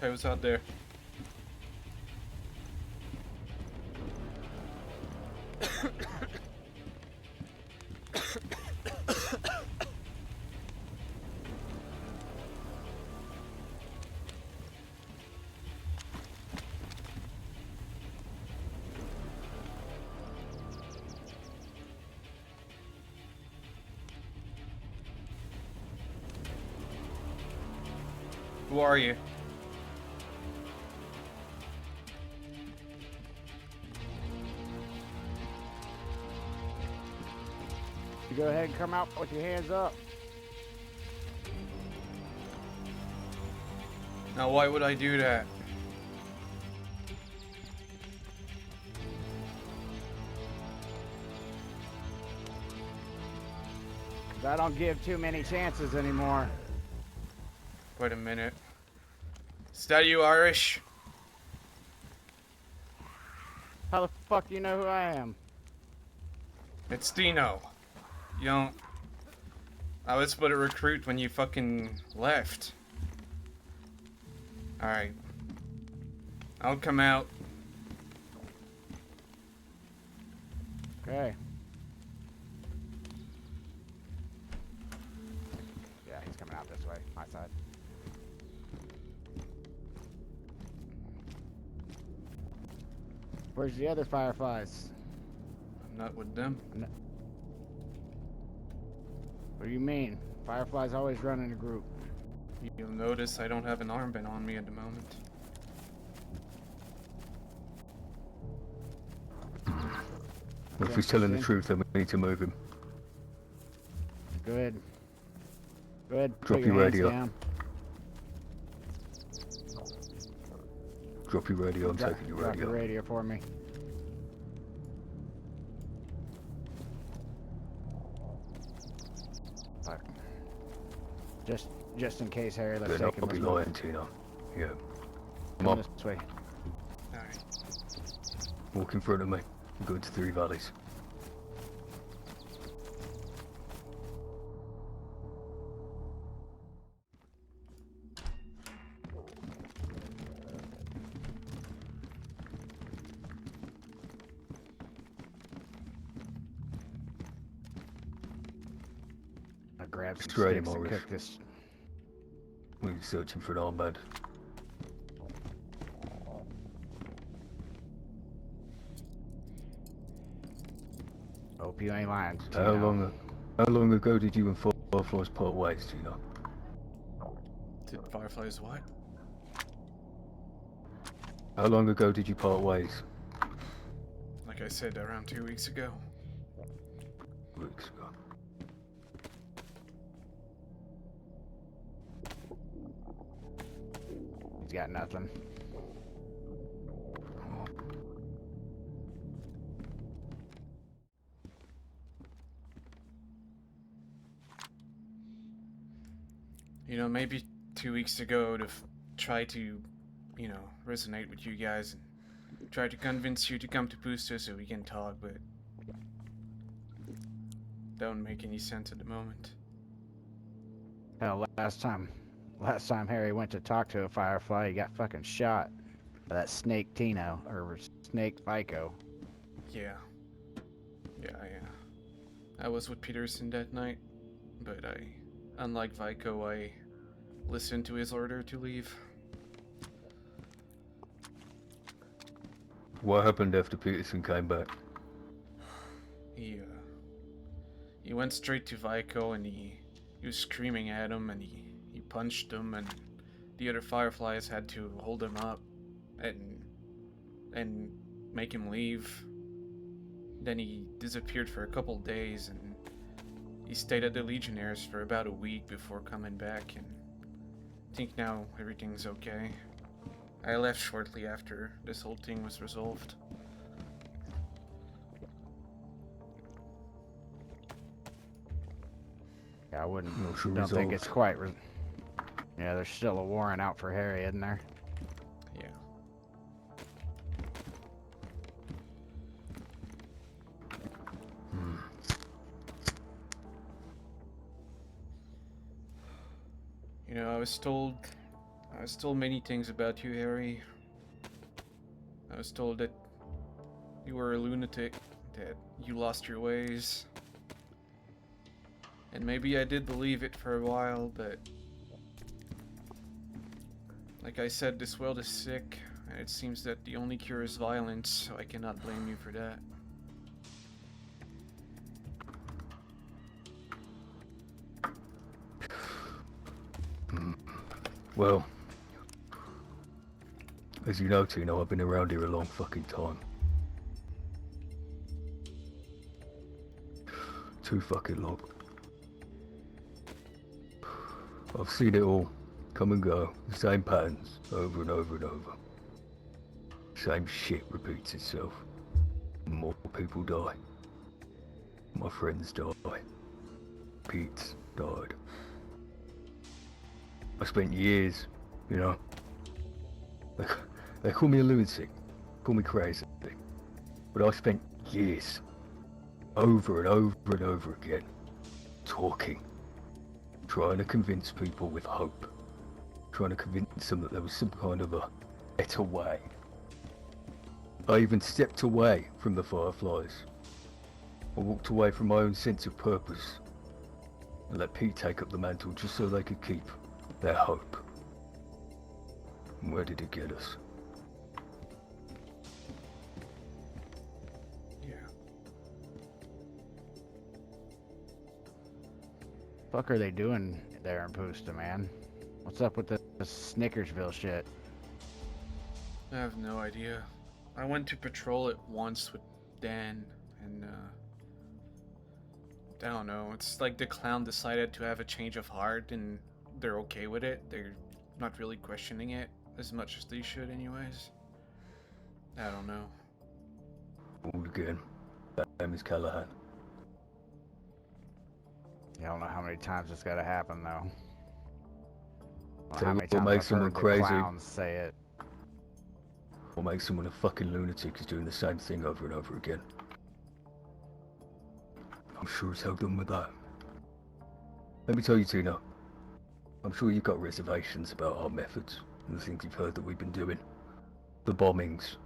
I was out there. Who are you? You go ahead and come out with your hands up. Now, why would I do that? Cause I don't give too many chances anymore. Wait a minute. Is that you, Irish? How the fuck do you know who I am? It's Tino. You don't... I was but a recruit when you fucking left. Alright. I'll come out. Okay. Yeah, he's coming out this way, my side. Where's the other fireflies? I'm not with them. What do you mean? Fireflies always run in a group. You'll notice I don't have an armband on me at the moment. If he's telling the truth, then we need to move him. Good. Good. Drop Put your hands radio. down. Drop your radio, I'm taking your Drop radio. your radio for me. Fuck. Just in case, Harry, let's Better take him not be this way. lying, Tino. Yeah. Come Come on, this way. Alright. walk in front of me. Go into Three Valleys. I grabbed some Straight, sticks and Morris. cooked this. We're searching for an armband. Hope you ain't lying. How Tino. long ago did you and Fireflies part ways, Tino? Did Fireflies what? How long ago did you part ways? Like I said, around 2 weeks ago. Weeks ago. He's got nothing. You know, maybe 2 weeks ago to try to, you know, resonate with you guys and try to convince you to come to Booster so we can talk, but don't make any sense at the moment. Hell, last time Harry went to talk to a firefly, he got fucking shot by that snake Tino, or snake Vico. Yeah. Yeah, I was with Peterson that night, but unlike Vico, I listened to his order to leave. What happened after Peterson came back? He went straight to Vico and he was screaming at him and he punched him and the other Fireflies had to hold him up and make him leave. Then he disappeared for a couple days and he stayed at the Legionnaires for about a week before coming back, and I think now everything's okay. I left shortly after this whole thing was resolved. Yeah, I wouldn't. Not sure Don't think resolved. it's quite. Yeah, there's still a warrant out for Harry, isn't there? Yeah. You know, I was told I was told many things about you, Harry. I was told that you were a lunatic, that you lost your ways. And maybe I did believe it for a while, but like I said, this world is sick, and it seems that the only cure is violence, so I cannot blame you for that. Well, as you know, Tino, I've been around here a long fucking time. Too fucking long. I've seen it all come and go, the same patterns over and over and over. Same shit repeats itself. More people die. My friends die. Pete's died. I spent years, you know. They call me a lunatic, call me crazy, but I spent years, over and over and over again, talking, trying to convince people with hope, trying to convince them that there was some kind of a better way. I even stepped away from the Fireflies. I walked away from my own sense of purpose and let Pete take up the mantle just so they could keep their hope. And where did it get us? Yeah. Fuck are they doing there in Pusta, man? What's up with the Snickersville shit? I have no idea. I went to patrol it once with Dan, and I don't know. It's like the clown decided to have a change of heart, and they're okay with it. They're not really questioning it as much as they should, anyways. I don't know. All again. That name is Callahan. I don't know how many times it's gotta happen, though. Well, Tell how you many what times makes I've someone heard the crazy. clowns say it. What makes someone a fucking lunatic is doing the same thing over and over again. I'm sure as hell done with that. Let me tell you, Tino. I'm sure you've got reservations about our methods and the things you've heard that we've been doing. The bombings,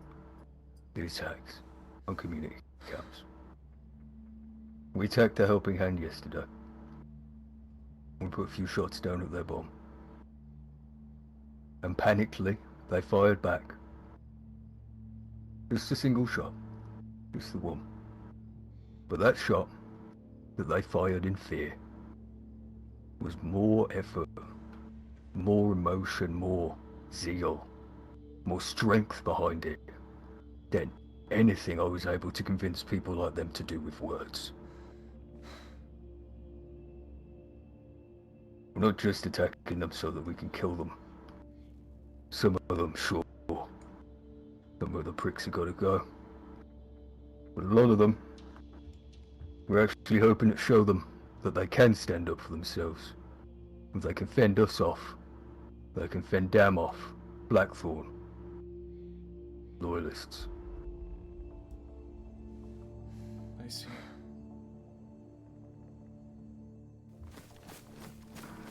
the attacks on community camps. We attacked the Helping Hand yesterday. We put a few shots down at their bomb. And panically, they fired back. Just a single shot. Just the one. But that shot that they fired in fear was more effort, more emotion, more zeal, more strength behind it than anything I was able to convince people like them to do with words. We're not just attacking them so that we can kill them. Some of them, sure. Some of the pricks have got to go. But a lot of them, we're actually hoping to show them that they can stand up for themselves. If they can fend us off, they can fend Dam off, Blackthorn, Loyalists. I see.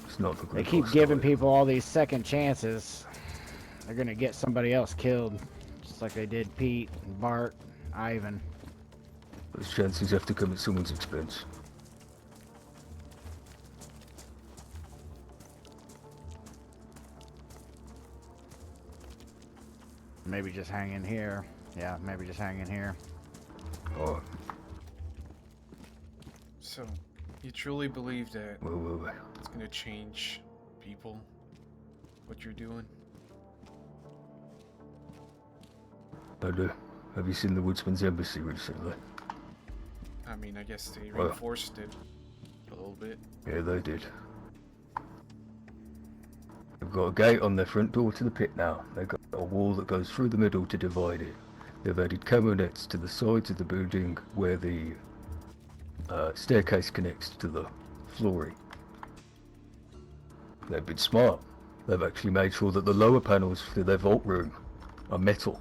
It's not the They group keep I giving started. people all these second chances. They're gonna get somebody else killed. Just like they did Pete, and Bart, Ivan. Those chances have to come at someone's expense. Maybe just hang in here. Yeah, maybe just hang in here. Alright, So, you truly believe that well. it's gonna change people? What you're doing? I do. Have you seen the Woodsman's Embassy recently? I mean, I guess they Well. reinforced it a little bit. Yeah, they did. They've got a gate on their front door to the pit now. They've got a wall that goes through the middle to divide it. They've added camo nets to the sides of the building where the staircase connects to the flooring. They've been smart. They've actually made sure that the lower panels for their vault room are metal.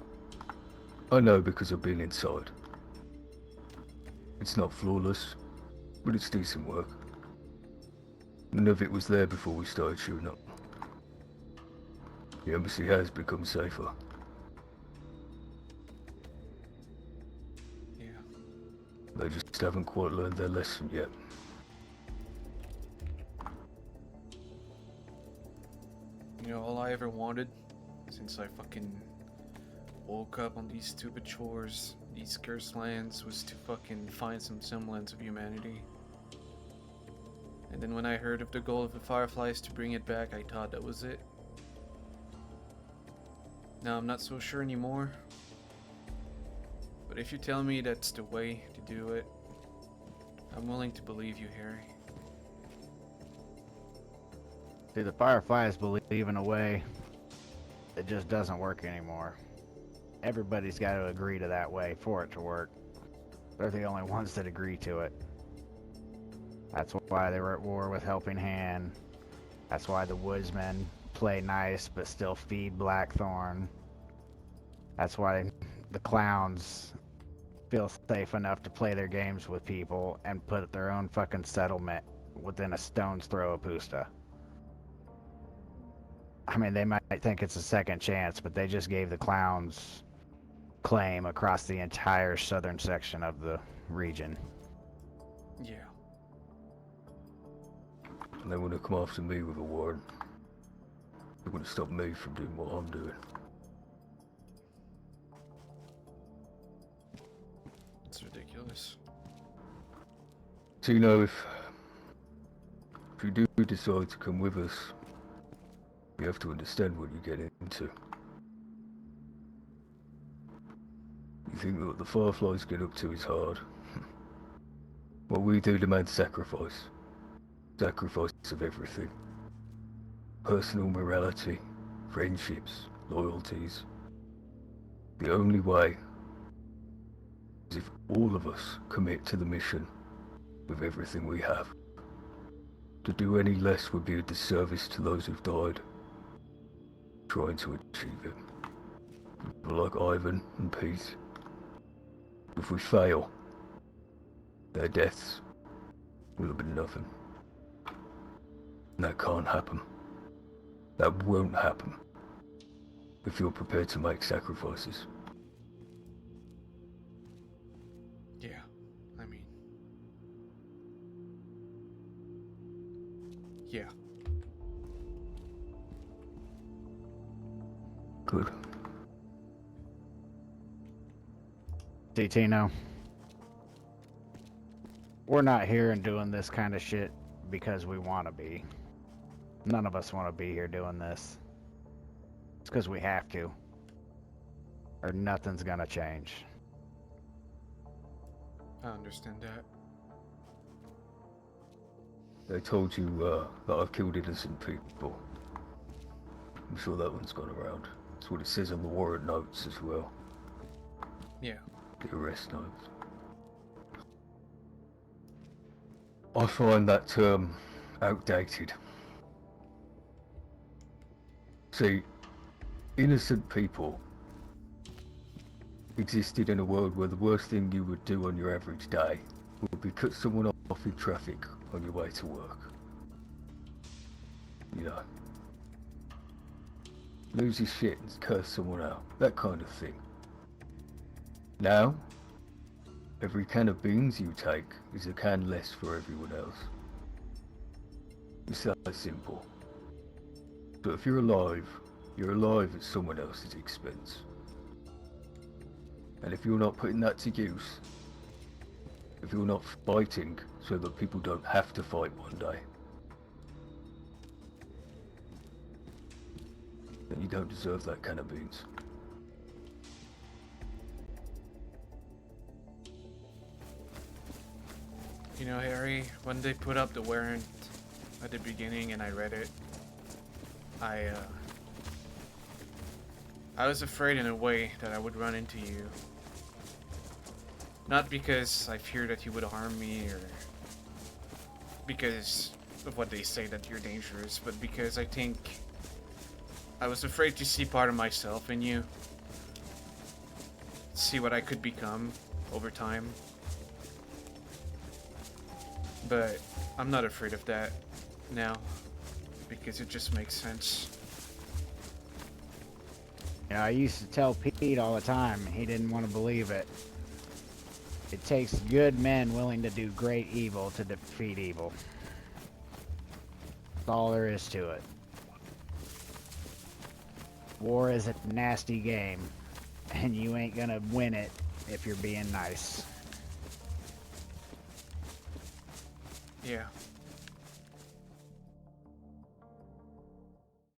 I know because I've been inside. It's not flawless, but it's decent work. None of it was there before we started shooting up. The embassy has become safer. Yeah. They just haven't quite learned their lesson yet. You know, all I ever wanted since I fucking woke up on these stupid shores, these cursed lands, was to fucking find some semblance of humanity. And then when I heard of the goal of the Fireflies to bring it back, I thought that was it. Now I'm not so sure anymore. But if you tell me that's the way to do it, I'm willing to believe you, Harry. See, the Fireflies believe in a way that just doesn't work anymore. Everybody's got to agree to that way for it to work. They're the only ones that agree to it. That's why they were at war with Helping Hand. That's why the Woodsmen play nice but still feed Blackthorn. That's why the Clowns feel safe enough to play their games with people and put their own fucking settlement within a stone's throw of Pusta. I mean, they might think it's a second chance, but they just gave the Clowns claim across the entire southern section of the region. Yeah. And they want to come after me with a warrant. They want to stop me from doing what I'm doing. It's ridiculous. Tino, if you do decide to come with us, you have to understand what you get into. You think that what the Fireflies get up to is hard. What we do demands sacrifice. Sacrifice of everything. Personal morality, friendships, loyalties. The only way is if all of us commit to the mission with everything we have. To do any less would be a disservice to those who've died trying to achieve it. People like Ivan and Pete. If we fail, their deaths will have been nothing. And that can't happen. That won't happen if you're prepared to make sacrifices. Yeah, I mean... Yeah. Good. See, Tino, we're not here and doing this kind of shit because we want to be. None of us want to be here doing this. It's because we have to. Or nothing's gonna change. I understand that. They told you that I've killed innocent people. I'm sure that one's gone around. That's what it says on the warrant notes as well. Yeah. The arrest notes. I find that term outdated. See, innocent people existed in a world where the worst thing you would do on your average day would be cut someone off in traffic on your way to work. You know. Lose his shit and curse someone out. That kind of thing. Now, every can of beans you take is a can less for everyone else. It's that simple. But if you're alive at someone else's expense. And if you're not putting that to use, if you're not fighting so that people don't have to fight one day, then you don't deserve that can of beans. You know, Harry, when they put up the warrant at the beginning and I read it, I was afraid in a way that I would run into you. Not because I fear that you would harm me or because of what they say that you're dangerous, but because I think I was afraid to see part of myself in you. See what I could become over time. But I'm not afraid of that now, because it just makes sense. You know, I used to tell Pete all the time, he didn't want to believe it. It takes good men willing to do great evil to defeat evil. That's all there is to it. War is a nasty game, and you ain't gonna win it if you're being nice. Yeah,